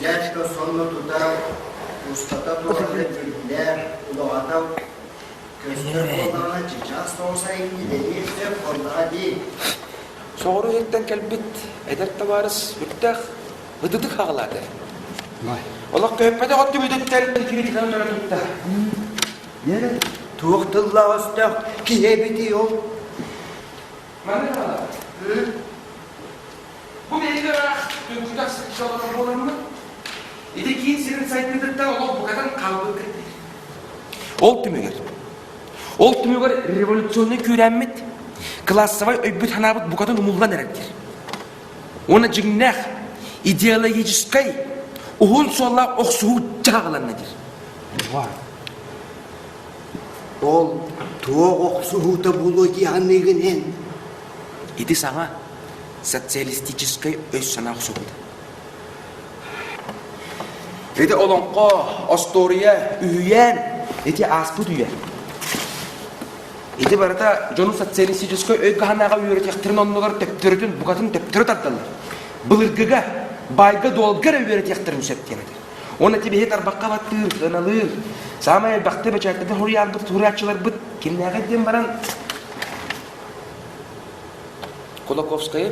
Яшка сонно туда устата туалет гүлдер, улағатау көстер қолдана чичас тоғыса еңді денесі қолдана дей. Соғыры еттен кәлбет, әдерті барыс, бүттәқ, ұдыдық ағылады. Олақ көйіппәді ғотты бүдіттен киритіған өрі тұтта. Нері? Туықтылла ұстақ, кейебеті ол. Мәні қалады? Bu belli olarak Türkçü'de sıkıcı olarak olanını edekiyin senin saytlarında olan bu kadar kalbı kırdı. Ol tümüger revolüsyonu kürenmet, klassavay öbbüt hanabıt bu kadar umuldan erektir. Ona cıngnak, ideologической, uhun solla oksuğu çağılanıdır. Ол туық оқсуғыта болу дейінігінен. Иди саңа социалистической өз сана оксугуда. Эти олонко, Остория, Үйен, эти аспыт үйен. Эти барата жону социалистической өй каханаға үйретектірін оннығыр төптіретін, бұқатын төптірі тарталар. Бұлыргыға, байға долгыр үйретектірін сөптенедір. Оны тебе хет арбаққа баттыр, ғаналыр. Самай бақты бәчәкті хұриян бұт, хұриятчылар бұт. Кеннеға дем баран. Кулаковская,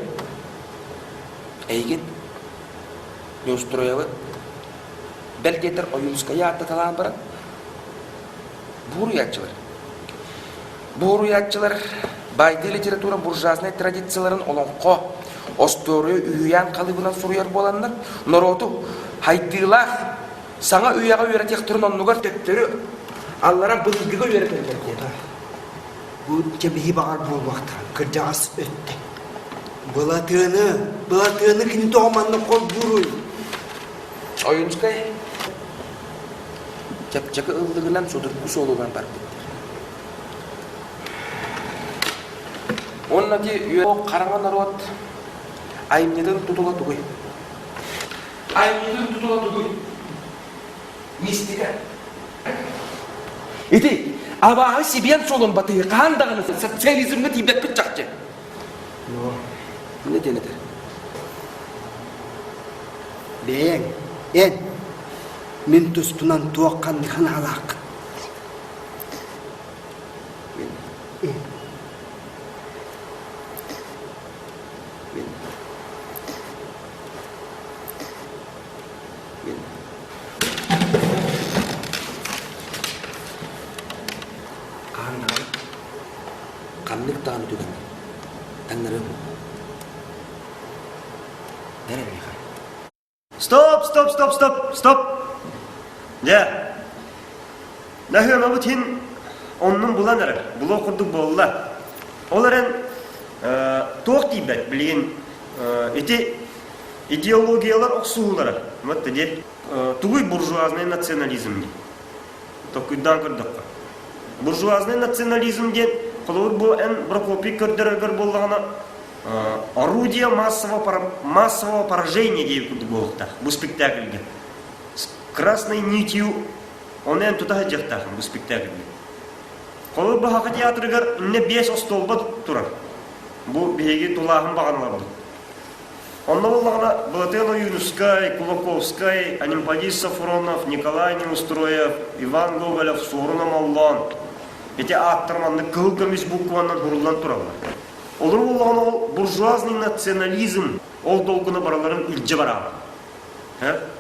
Эйген, Неустроева, Белгетер, Оюнская атты талан баран. Буруятчылар, байды литература буржуазный традицияларын олонқо, Остория үйян қалыбынан сұруяр боландар, нороту, хайдылақ, саңа үйяға үйретектірін оннығар төптері, аллара бұлғыға үйретектері. Бұл кебеғи бағар бол вақтыран, кіржағас өтті. Бұлатыны кені тоғыманны қол бұруй. Оюнскай, чапчакы ылдығынан судырқы солуған бар біттер. Онна де үйе қараңан аруат, айымнеден тұтыла тұғый. Мистика. Еті, абағы себен солын батығы қандағынысы социализмді тейбет біт жақчы. Ne denedir? En, min tustunan tuaqqan nihan alaq. Kanlık dağını tüken. Tanrım. Стоп! Ja. Нахуй мабыт хин онның булан әрі. Бұл оқырдық болла. Оларын тоқ дейбәк білген идеологиялар оқсуылары. Мәтті де туғый буржуазный национализм. Тоқыйдан көрдіққа. Буржуазный национализм ден құлығыр бұл ән Прокопий көрдірігір болдағына орудие массового поражения дейбі болдық. Бұл спектакльге. С красной нитью он ән тұтағы жақтағын бұл спектакльге. Қолы бұхақы театрығыр үнне 5 остолба тұрар. Бұл бейге тұлағын бағаналар бұл. Онда болғана Балатен Оюнскай, Кулаковскай, Анимпадис Сафронов, Николай Неустроев, Иван Гоголев, Сорына Маллан. Эти аттырманды кылгымыз букваннан бұрылдан тұралар. Олар болғана ол буржуазный национализм ол долгыны бараларын үлджі барағы.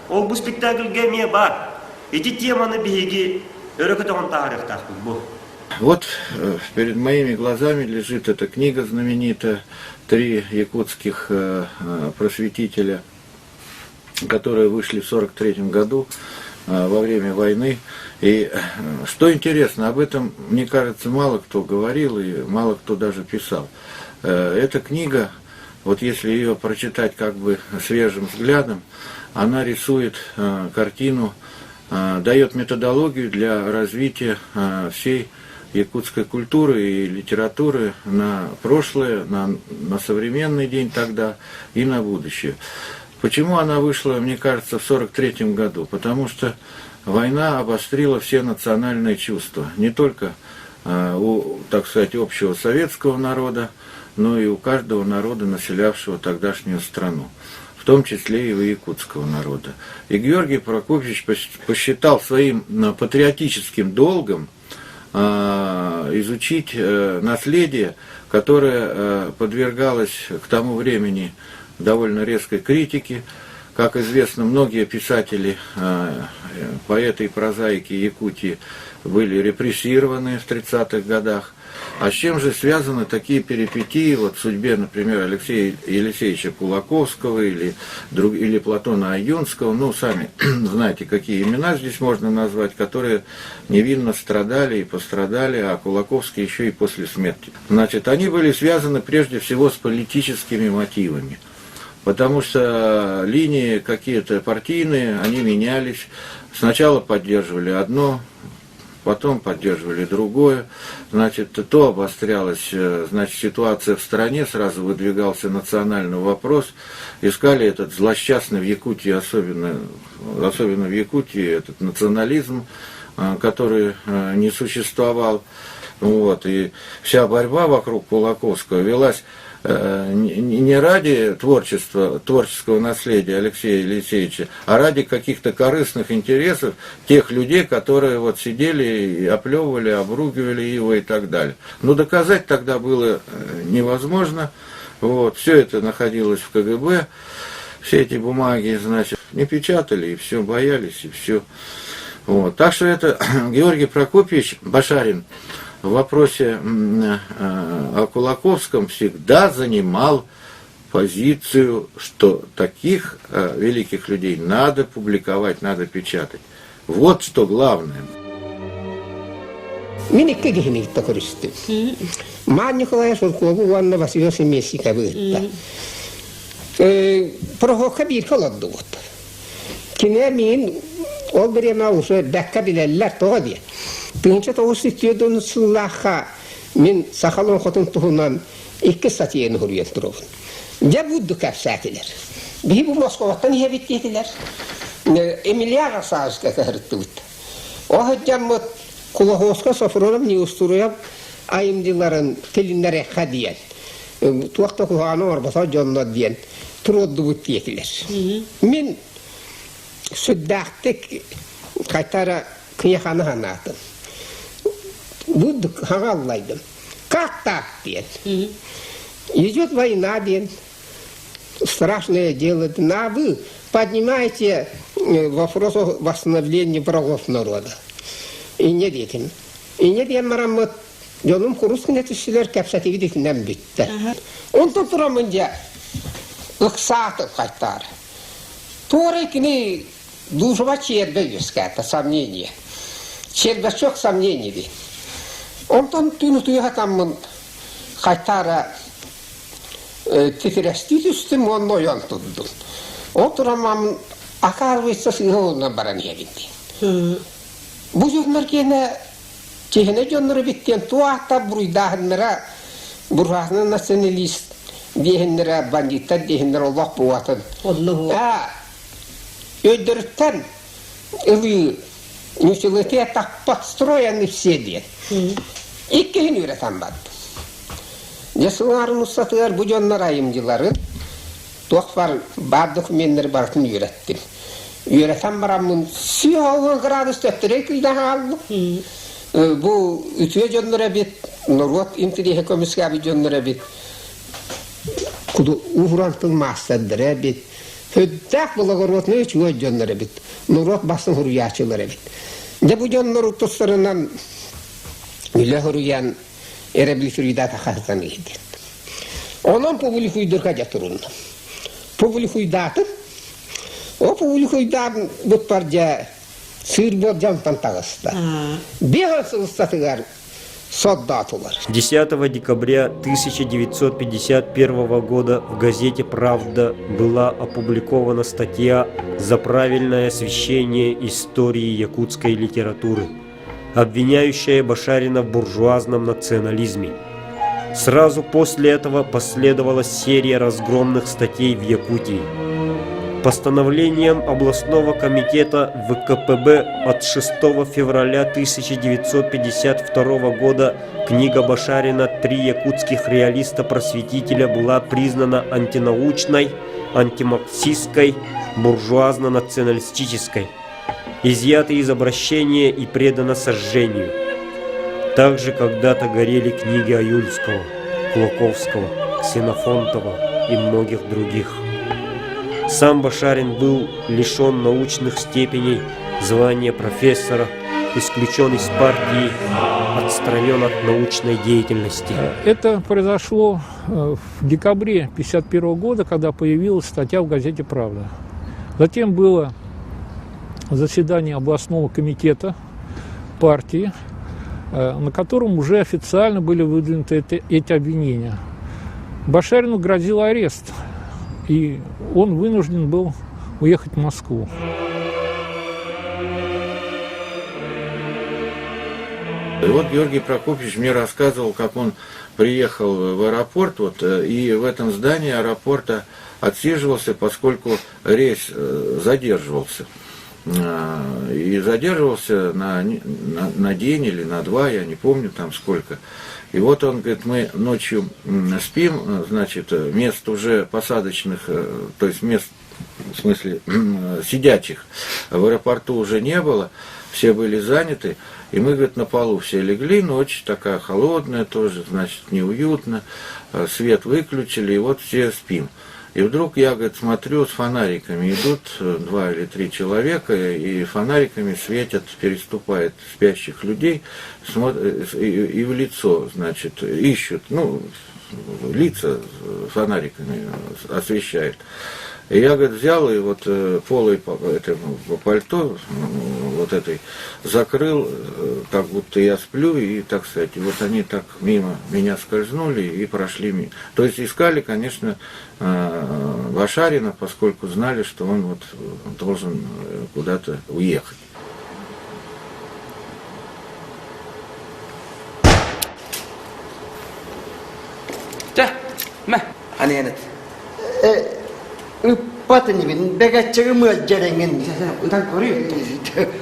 Ол бұл спектакльге ме бар. Эти теманы бейге өрекетіған тарихтақ бұл. Вот перед моими глазами лежит эта книга знаменитая «Три якутских просветителя», которые вышли в 1943 году во время войны. И что интересно, об этом, мне кажется, мало кто говорил и мало кто даже писал. Эта книга, вот если ее прочитать как бы свежим взглядом, она рисует картину, дает методологию для развития всей якутской культуры и литературы на прошлое, на современный день тогда и на будущее. Почему она вышла, мне кажется, в 1943 году? Потому что война обострила все национальные чувства, не только у, так сказать, общего советского народа, но и у каждого народа, населявшего тогдашнюю страну. в том числе и у якутского народа. И Георгий Прокопьевич посчитал своим патриотическим долгом изучить наследие, которое подвергалось к тому времени довольно резкой критике. Как известно, многие писатели, поэты и прозаики Якутии были репрессированы в 30-х годах. А с чем же связаны такие перипетии вот в судьбе, например, Алексея Елисеевича Кулаковского или Платона Аюнского, ну, сами знаете, какие имена здесь можно назвать, которые невинно страдали и пострадали, а Кулаковский еще и после смерти. Значит, они были связаны прежде всего с политическими мотивами. Потому что линии какие-то партийные, они менялись. Сначала поддерживали одно, потом поддерживали другое. Значит, то обострялась, значит, ситуация в стране, сразу выдвигался национальный вопрос. Искали этот злосчастный в Якутии, особенно в Якутии, этот национализм, который не существовал. Вот. И вся борьба вокруг Кулаковского велась не ради творческого наследия Алексея Елисеевича, а ради каких-то корыстных интересов тех людей, которые вот сидели и оплевывали, обругивали его и так далее. Но доказать тогда было невозможно. Вот. Все это находилось в КГБ, все эти бумаги, значит, не печатали, и все, боялись, и все. Вот. Так что это Георгий Прокопьевич Башарин в вопросе о Кулаковском всегда занимал позицию, что таких великих людей надо публиковать, надо печатать. Вот что главное. Minne kehinitta koristi. Maan Nikolai Surkuovu vuonna vasiosi messikä vyöttä. Prohokka virkaladduvat. Kinä min olberima uso dakka bilellä todia. Pünçet oğustiyordun sullaha min sakalon khotun tuhunan ikke satiyen huriyet duruvun. Ja buddu kapsatiler. Bihi bu Moskovattan hevittiler. Emilyara saaska kahırttuvut. Ohjamot Kulahovska Sofronov Niusturuya ayımcıların telinlere hadiyen. Tuakta kulağına orbasa canına diyen. Turoddu bu diyetiler. Min süddaktik kaytara kıyakana hanatım. Budduk hangallaydım. Как так diyen. Идет война diyen. Страшное дело. Вы поднимаете вопрос о восстановлении правов народа. И не детим. И не diyen maramot yolum kuruskin etişçiler kapsativi dikinden bitti. Ondan turamınca ıksatı kaytar. Torikini дужва чербе юската, сомнение. Чербе çok сомнений. Ondan tünütüye tamın kaytara titrestitüstüm onu yantudum. Oturamam akar vissa sihonuna baran yerindi. Bu yıllar gene cehine jonları bitten tuahta buruydahanlara burhasının nasyonalist diyenlere bandita diyenlere Allah buvatın. Allah'u. Öldürten ıvı нюсилытия так подстроены все дед. İkkehin üreten battı. Nesılların ustatılar bu jonlar ayımcıları tohfar bardık menleri bartını ürettim. Üreten baramın siyahı gradus töptürekilden aldı. Bu ütüye jonlara bit, Norvat intirihe komiska bir jonlara bit. Kudu uğrantılmazsadır bit. Hüddak bulagorot ne üçüye jonlara bit. Norvat basın hurriyatçılara bit. De bu jonlar utuslarından üle hurriyan erebli hürriyata kahtanı edin. Onun publik uydurka jatırındı. Publik uydatır. O publik uydatın bu parça sığır jantan tağısta. Behası ustatıgar солдатулар. 10 декабря 1951 года в газете «Правда» была опубликована статья «За правильное освещение истории якутской литературы», обвиняющая Башарина в буржуазном национализме. Сразу после этого последовала серия разгромных статей в Якутии. Постановлением областного комитета ВКПБ от 6 февраля 1952 года книга Башарина «Три якутских реалиста-просветителя» была признана антинаучной, антимарксистской, буржуазно-националистической, изъята из обращения и предана сожжению. Также когда-то горели книги Аюльского, Клоковского, Ксенофонтова и многих других. Сам Башарин был лишен научных степеней, звания профессора, исключен из партии, отстранен от научной деятельности. Это произошло в декабре 1951 года, когда появилась статья в газете «Правда». Затем было заседание областного комитета партии, на котором уже официально были выдвинуты эти обвинения. Башарину грозил арест, и он вынужден был уехать в Москву. И вот Георгий Прокопьевич мне рассказывал, как он приехал в аэропорт, и в этом здании аэропорта отсиживался, поскольку рейс задерживался. И задерживался на день или на два, я не помню там сколько. И вот он говорит, мы ночью спим, значит, мест уже посадочных, то есть мест, в смысле, сидячих в аэропорту уже не было, все были заняты, и мы, говорит, на полу все легли, ночь такая холодная тоже, значит, неуютно, свет выключили, и вот все спим. И вдруг я, говорит, смотрю, с фонариками идут 2 или 3 человека, и фонариками светят, переступают спящих людей, и в лицо, значит, ищут, ну, лица фонариками освещают. И я, говорит, взял и вот полой пальто вот этой закрыл, как будто я сплю, и, так сказать, вот они так мимо меня скользнули и прошли мимо. То есть искали, конечно, Башарина, поскольку знали, что он вот должен куда-то уехать. Batını bin, begatçığımı öldürenin. Ondan koruyor.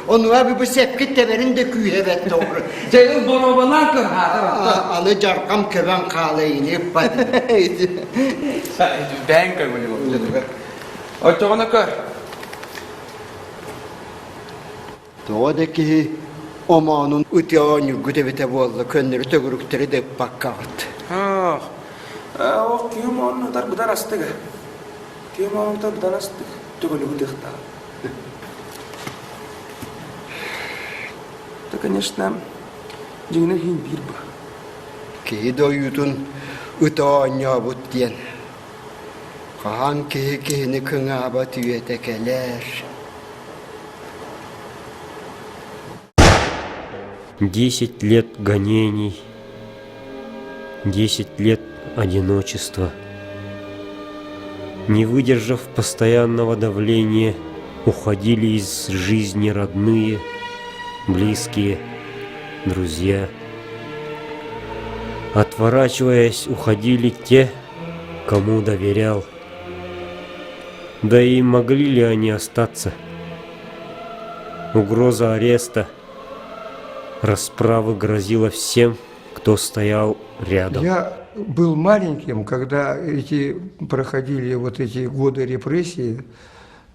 Onu abi bu sepkit teverin de küy evet doğru. Senin borobalan kır ha. Alı carkam köven kalayını batını. Ben koymadım. Otoğuna kır. Doğadaki omanın ütüğünü güdevete boğazda könleri tögürükleri de bakkavat. O kim onu da gıdar astığı. Kim onu da gıdar astığı. Tögülü gıdıqta. Да, конечно, жигнер хин бир ба. Ки доютун ütüğünü abut diyen. Kahan kihini kına batıyor tekeler. 10 лет гонений, 10 лет одиночества. Не выдержав постоянного давления, уходили из жизни родные, близкие, друзья. Отворачиваясь, уходили те, кому доверял. Да и могли ли они остаться? Угроза ареста, расправы грозила всем, кто стоял рядом. Я был маленьким, когда проходили вот эти годы репрессий,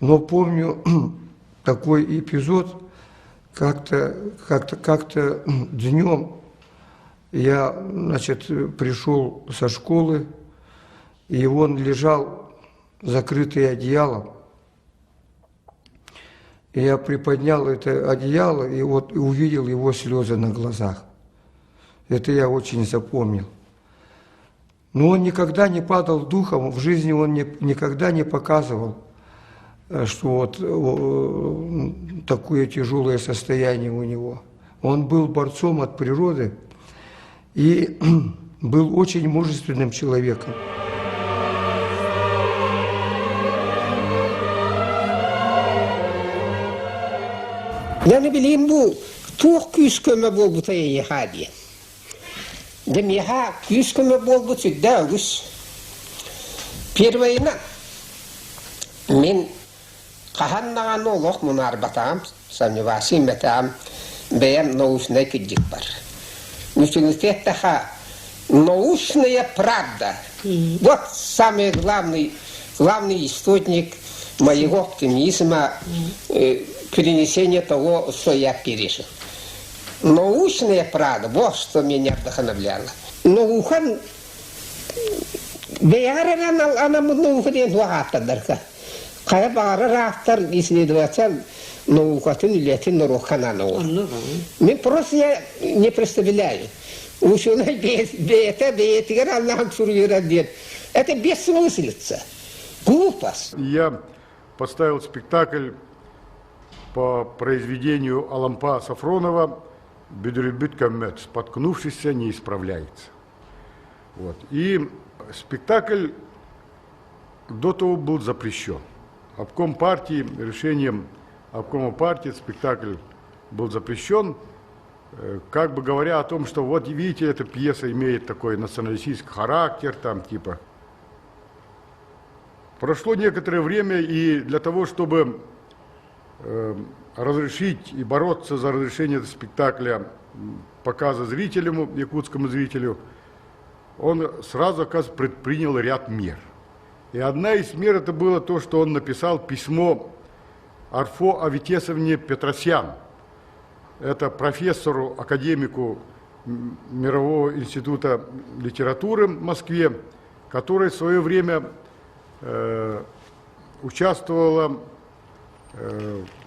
но помню такой эпизод, как-то днем я, значит, пришел со школы, и он лежал закрытый одеялом. И я приподнял это одеяло и вот увидел его слезы на глазах. Это я очень запомнил. Но он никогда не падал духом, в жизни он никогда не показывал, что вот такое тяжелое состояние у него. Он был борцом от природы и был очень мужественным человеком. Я не bileyim bu çok küsküme bol bu tayı hadi. Demiha küsküme bol bu tüdağız. Первое мен Qahannagan oloq munar batam, сомневаюсь, метам, бем научный кидик бар. Университет таха научная правда. Вот самый главный источник моего оптимизма, перенесения того, что я пережил. Научная правда, вот что меня вдохновляло. Наука, она наука не дугатадарка. Кая багарар автор исследователь наукатын илетин норохананова. Мен просто не представляю. Ученый беетигер Аллахом сурюрадет. Это бессмыслица. Глупость. Я поставил спектакль по произведению Алампа Сафронова «Бедрюбит камет», «Споткнувшийся не исправляется». Вот. И спектакль до того был запрещен. Обком партии, решением обкома партии спектакль был запрещен, как бы говоря о том, что вот видите, эта пьеса имеет такой националистический характер, там типа. Прошло некоторое время, и для того, чтобы разрешить и бороться за разрешение этого спектакля показа зрителю, якутскому зрителю, он сразу, оказывается, предпринял ряд мер. И одна из мер это было то, что он написал письмо Арфо Аветесовне Петросян. Это профессору, академику Мирового института литературы в Москве, который в свое время участвовала,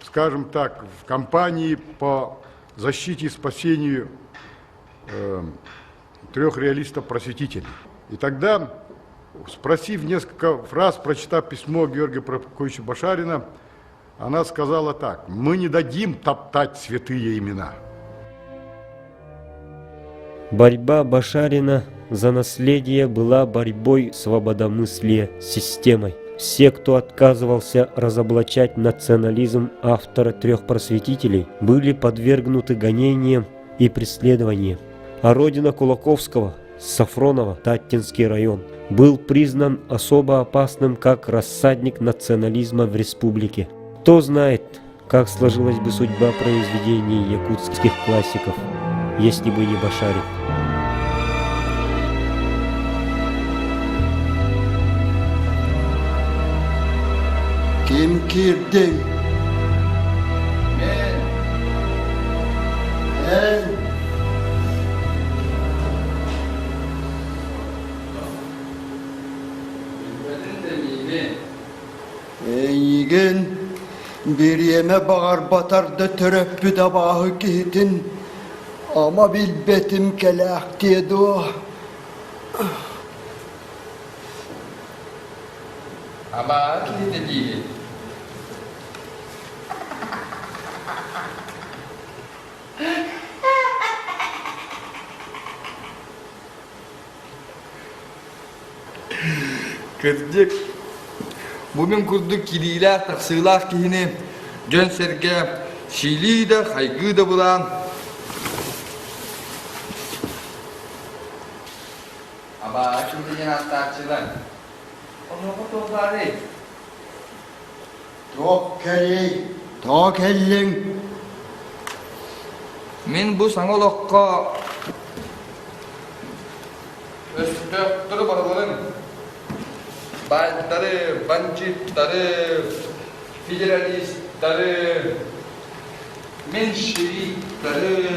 скажем так, в кампании по защите и спасению 3 реалистов-просветителей. И тогда, спросив несколько раз, прочитав письмо Георгия Прокофьевича Башарина, она сказала так: «Мы не дадим топтать святые имена». Борьба Башарина за наследие была борьбой свободомыслия с системой. Все, кто отказывался разоблачать национализм автора 3 просветителей, были подвергнуты гонениям и преследованиям. А родина Кулаковского, Сафронова, Таттинский район, был признан особо опасным как рассадник национализма в республике. Кто знает, как сложилась бы судьба произведений якутских классиков, если бы не Башарин. Kim kirdi? Ben. Yiğen bir yeme bağır batardı töröpü de bahı gitin ama bilbetim kelak diyedi o. Ama kilidi değil. Kırdık. Bugün kurduk kililer, taksırlar kihini, Jön serge, şili de, haygı da bulan. Ama şimdi yine tartışılan. Onu kutulları. Tok keri, tok ellin. Men bu sangolokka östüktürü baraların baytları, bançitları, federalistları, menşevikleri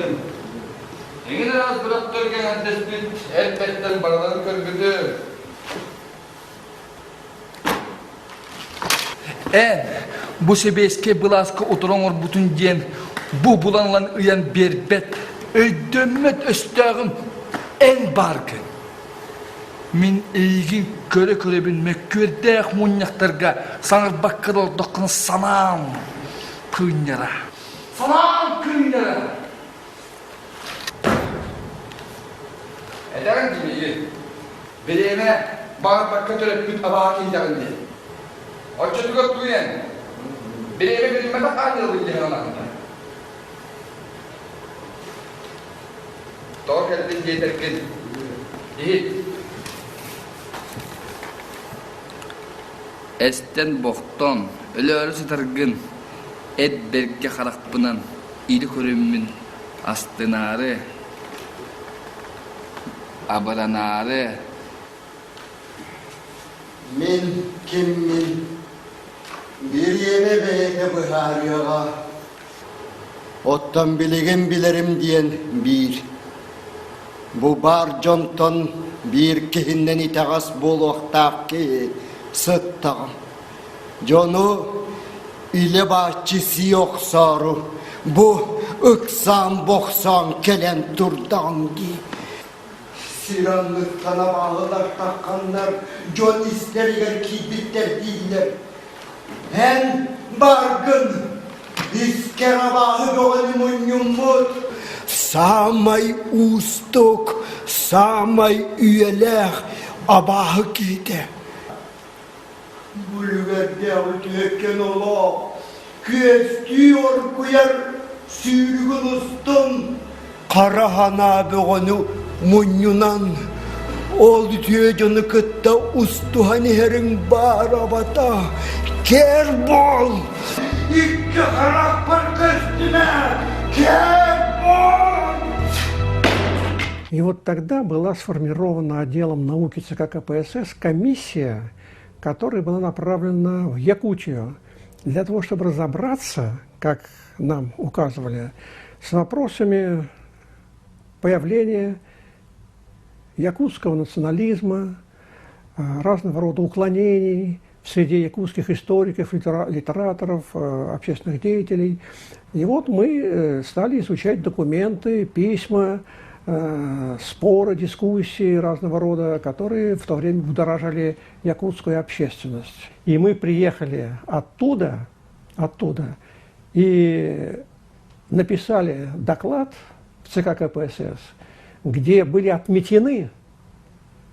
engin az bıraktırgen adrespit elbette baraların körgüdü. Bu sebeske bilaska oturanlar bütün diyen bu bulanılan uyan berbet ödömmet östağım en barkın. Min eygin köre bilmek kördek munyaktarga sanır bakkırıl dokun sanam kıynyara. Sanam kıynyara. Ederim gibi bireyime bağır bakka törepüt abağa kindarın diye. O çocuk duyan. Bireyime bireyime bak aynı diye anlamda. Doğru geldin diye terkin. İyi. Esten bokton, ölörü sıtırgın, et berge karakpınan, ili körümün astınarı, abaranarı. Men kimmin bir yeme beyete bıharıyorga. Ottan bilgin bilirim diyen bir. Bu bar jonton bir kihinden itagas buluqtaq ki sıttağım. Jonu ile bahçesi yok soru. Bu 90-90 kelen turdan ki. Siranlık kana bağlılar takkanlar. Jon isterler ki biter değiller. Hem bargın iskera bahı doğanımın yumut. Samay ustuk, samay üyeler abahı gide. Bulverde ötüken ola, küestiyor kuyar sürgün ustun. Karahana beğenu munyunan, oldu tüyecunu kıtta ustuhani herin bağırabata. Kerbol! İki karak park üstüne! Kerbol! И вот тогда была сформирована отделом науки ЦК КПСС комиссия, которая была направлена в Якутию для того, чтобы разобраться, как нам указывали, с вопросами появления якутского национализма, разного рода уклонений в среде якутских историков, литераторов, общественных деятелей. И вот мы стали изучать документы, письма, споры, дискуссии разного рода, которые в то время будоражили якутскую общественность. И мы приехали оттуда и написали доклад в ЦК КПСС, где были отметены,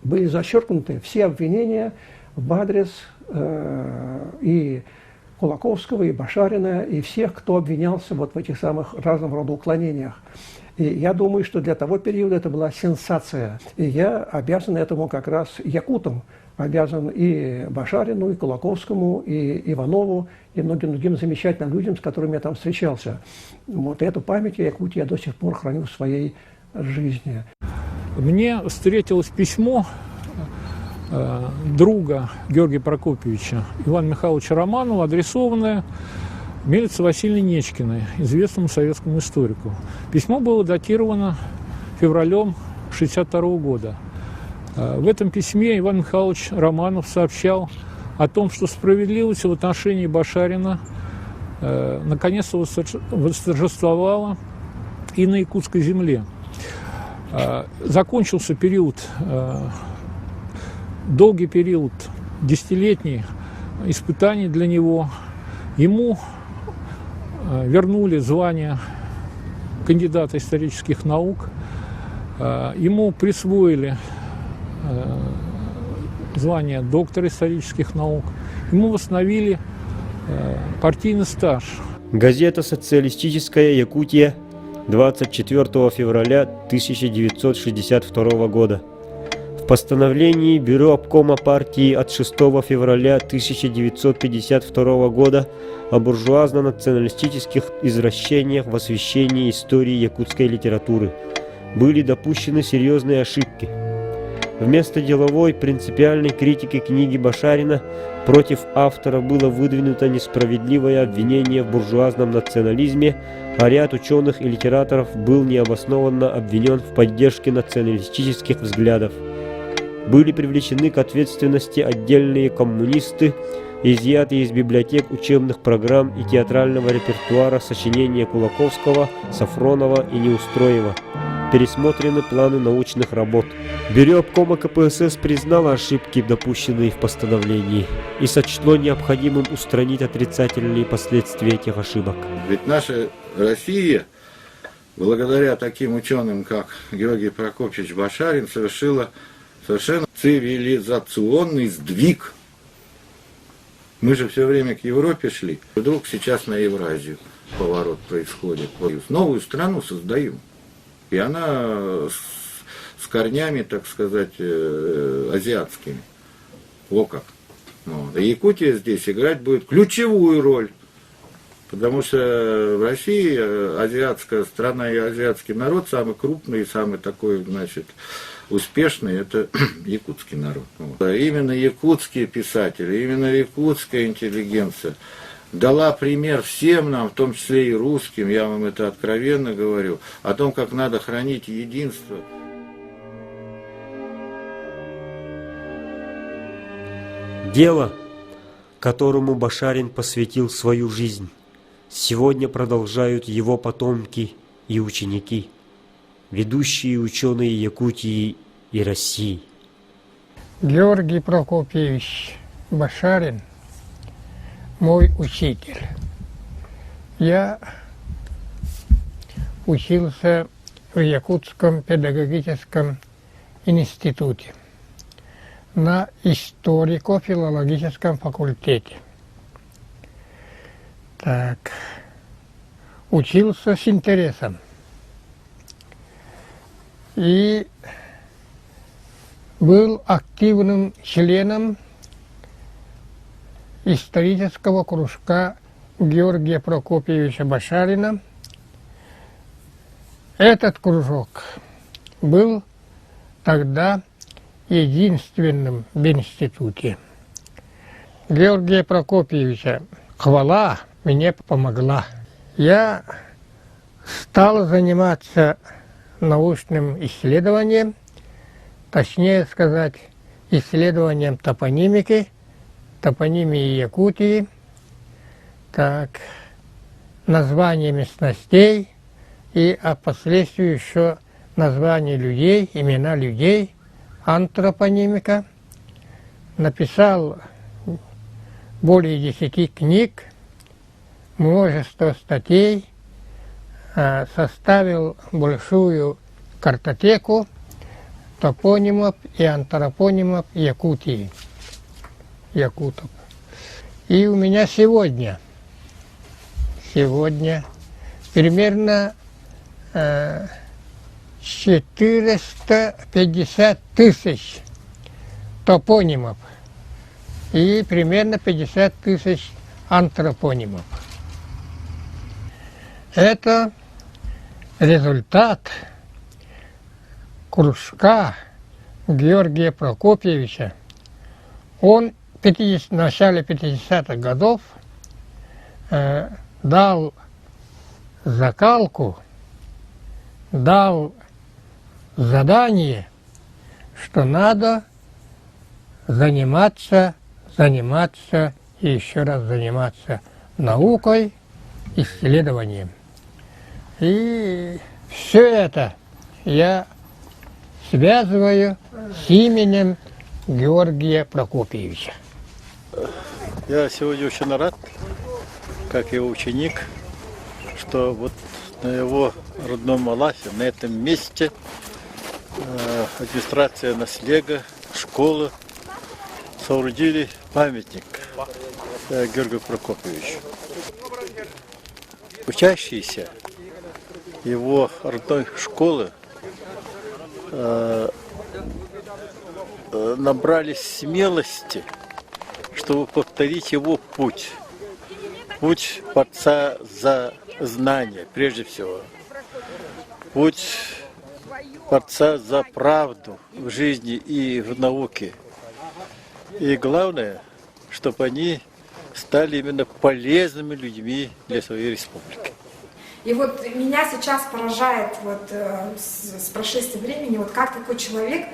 были зачеркнуты все обвинения в адрес и Кулаковского, и Башарина, и всех, кто обвинялся вот в этих самых разного рода уклонениях. И я думаю, что для того периода это была сенсация. И я обязан этому как раз якутам, обязан и Башарину, и Кулаковскому, и Иванову, и многим другим замечательным людям, с которыми я там встречался. Вот эту память о Якутии я до сих пор храню в своей жизни. Мне встретилось письмо друга Георгия Прокопьевича, Ивана Михайловича Романова, адресованное Мелице Васильевне Нечкиной, известному советскому историку. Письмо было датировано февралем 1962 года. В этом письме Иван Михайлович Романов сообщал о том, что справедливость в отношении Башарина наконец-то восторжествовала и на якутской земле. Закончился период, долгий период, десятилетний испытаний для него. Ему вернули звание кандидата исторических наук, ему присвоили звание доктора исторических наук, ему восстановили партийный стаж. Газета «Социалистическая Якутия», 24 февраля 1962 года. В постановлении Бюро обкома партии от 6 февраля 1952 года о буржуазно-националистических извращениях в освещении истории якутской литературы были допущены серьезные ошибки. Вместо деловой принципиальной критики книги Башарина против автора было выдвинуто несправедливое обвинение в буржуазном национализме, а ряд ученых и литераторов был необоснованно обвинен в поддержке националистических взглядов. Были привлечены к ответственности отдельные коммунисты, изъяты из библиотек учебных программ и театрального репертуара сочинения Кулаковского, Сафронова и Неустроева. Пересмотрены планы научных работ. Бюро обкома КПСС признало ошибки, допущенные в постановлении, и сочло необходимым устранить отрицательные последствия этих ошибок. Ведь наша Россия, благодаря таким ученым, как Георгий Прокопьевич Башарин, совершила совершенно цивилизационный сдвиг. Мы же все время к Европе шли. Вдруг сейчас на Евразию поворот происходит. Новую страну создаем. И она с корнями, так сказать, азиатскими. О как. Вот. И Якутия здесь играть будет ключевую роль. Потому что в России азиатская страна и азиатский народ самый крупный и самый такой, значит, успешный, это якутский народ. Вот. Именно якутские писатели, именно якутская интеллигенция дала пример всем нам, в том числе и русским, я вам это откровенно говорю, о том, как надо хранить единство. Дело, которому Башарин посвятил свою жизнь, сегодня продолжают его потомки и ученики, ведущие ученые Якутии и России. Георгий Прокопьевич Башарин – мой учитель. Я учился в Якутском педагогическом институте на историко-филологическом факультете. Так, учился с интересом. И был активным членом исторического кружка Георгия Прокопьевича Башарина. Этот кружок был тогда единственным в институте. Георгия Прокопьевича хвала мне помогла. Я стал заниматься научным исследованием, точнее сказать, исследованием топонимики, топонимии Якутии, так, название местностей и впоследствии еще название людей, имена людей, антропонимика. Написал более 10 книг, множество статей, составил большую картотеку топонимов и антропонимов Якутии, якутов. И у меня сегодня примерно 450 тысяч топонимов и примерно 50 тысяч антропонимов. Это результат кружка Георгия Прокопьевича. Он в начале 50-х годов дал закалку, дал задание, что надо заниматься и еще раз заниматься наукой, исследованием. И все это я связываю с именем Георгия Прокопьевича. Я сегодня очень рад, как его ученик, что вот на его родном Алафе, на этом месте администрация Наслега, школа соорудили памятник Георгию Прокопьевичу. Учащиеся его родной школы набрались смелости, чтобы повторить его путь. Путь борца за знания, прежде всего. Путь борца за правду в жизни и в науке. И главное, чтобы они стали именно полезными людьми для своей республики. И вот меня сейчас поражает вот, с прошествием времени, вот как такой человек,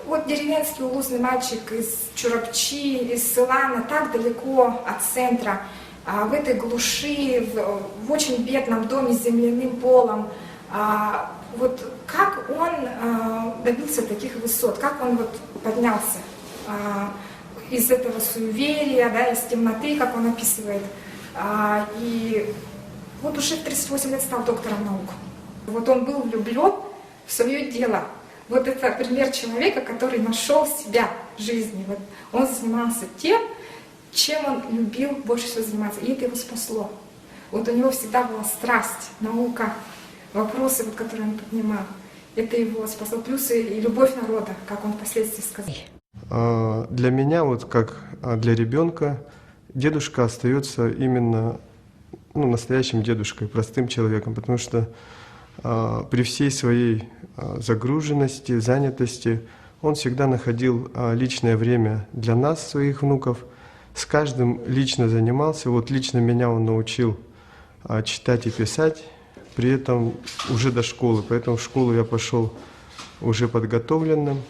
вот деревенский улусный мальчик из Чурапчи, из Сылана, так далеко от центра, в этой глуши, в очень бедном доме с земляным полом, вот как он добился таких высот, как он вот поднялся из этого суеверия, да, из темноты, как он описывает, и вот уже в 38 лет стал доктором наук. Вот он был влюблен в свое дело. Вот это пример человека, который нашел себя в жизни. Вот он занимался тем, чем он любил больше всего заниматься. И это его спасло. Вот у него всегда была страсть, наука, вопросы, вот, которые он поднимал. Это его спасло. Плюс и любовь народа, как он впоследствии сказал. для меня, вот как для ребенка, дедушка остается именно настоящим дедушкой, простым человеком, потому что при всей своей загруженности, занятости, он всегда находил личное время для нас, своих внуков, с каждым лично занимался. Вот лично меня он научил читать и писать, при этом уже до школы, поэтому в школу я пошел уже подготовленным.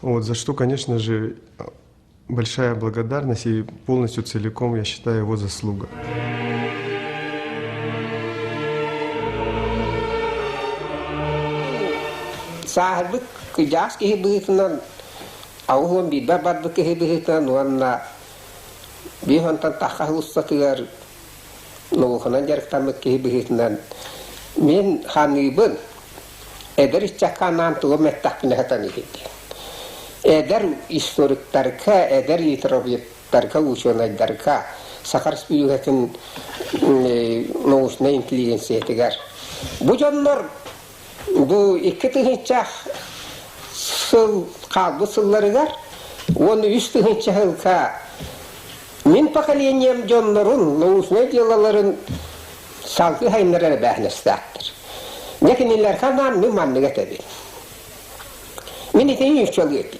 Вот, за что, конечно же, большая благодарность и полностью целиком, я считаю, его заслуга. Сахарбык кыжас кихибыхтынан аугон бидбар бадбык кихибыхтынан уанна бихонтан тахахлустатыгар нуухынан жарктамык кихибыхтынан мен ханыбын эдер иччакканан тугометтакпинахатан ихидди эдер историктарка эдер литературтарка ученыйдарка сахарспүйүгетін научный интеллигенциятыгар бу жоннор bu iki tığınçak sıl kalbı sıllarıgar onu üç tığınçak hılka min pakaleniyem jonların nausne diyaların salgı haynlara bəhnestaktır nekin iller kanan min manlıga tabi min iteyi yükseliyordu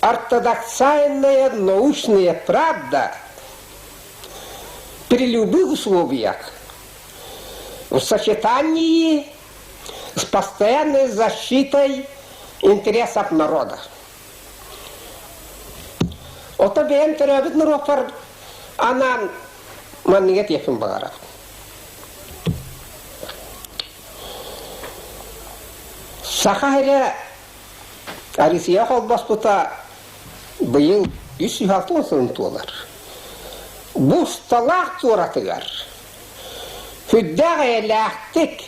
ортодоксальная научная правда при любых условиях в сочетании с постоянной защитой интересов народа. Ота бен терабит нуропар анан маннигет ефин багара. Сахаре Арисия холбаспута быйыл 360 сылын туолар. Бу сталак туоратыгар. Хүддәгә ләхтик.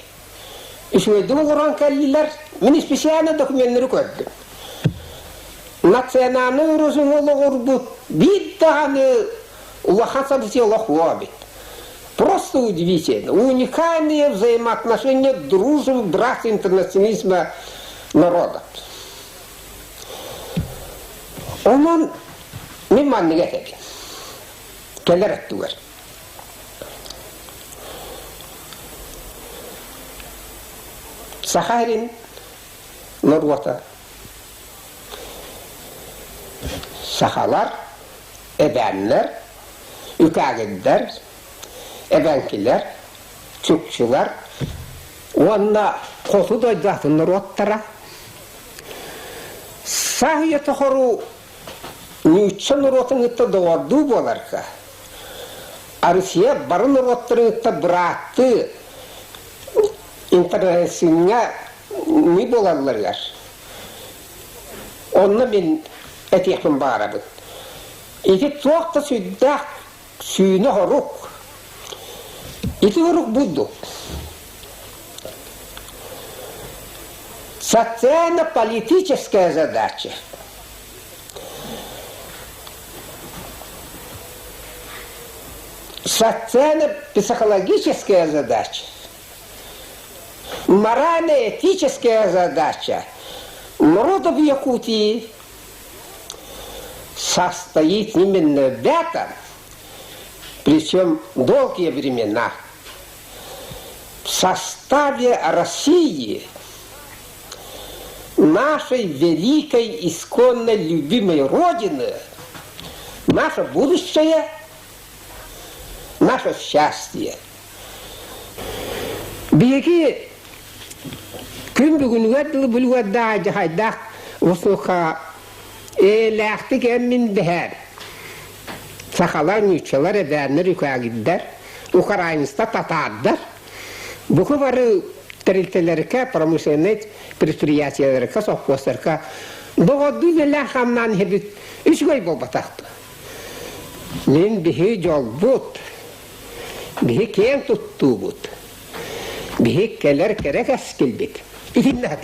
Ишмәдем уран каллилар. Мин специально документлары күрдем. Национальный уровень ологорбут. Биттаганы улаханса бите олохуабит. Просто удивительно. Уникальные взаимоотношения дружбы, братства, интернационализма народа. Он миман негативен. Келер аттугар. Сахарин, Норвата, Сахалар, Эбенлер, Үкәгендер, Эбенкилер, Чукчулар, онна қоту дойдатын Норваттара. Сахия тохору нючча Норватын итта доорду боларка. Арысия бары Норваттарын итта братты интернетсиңе не болалар. Онна мен этехпен барабын. Ити тоқта сүддақ сүйіні хорук. Ити хорук будду. Социально-политическая задача. Социально-психологическая задача. Морально-этическая задача народа в Якутии состоит именно в этом, причем долгие времена, в составе России, нашей великой, исконно любимой Родины, наше будущее, наше счастье. Беги күн бүгүнгө булуадда жайда осука лахтык эмин бер сахалар ничалар эдернер үкәгиддер Украинаста татардар буку бары терилтелерке промышленность предприятияларга совхоздарга богоду деле хамнан хебит үчгөй болбатакты мен бихи жолбут бихи кен туттубут бихи келер керек аскелбит İkinler.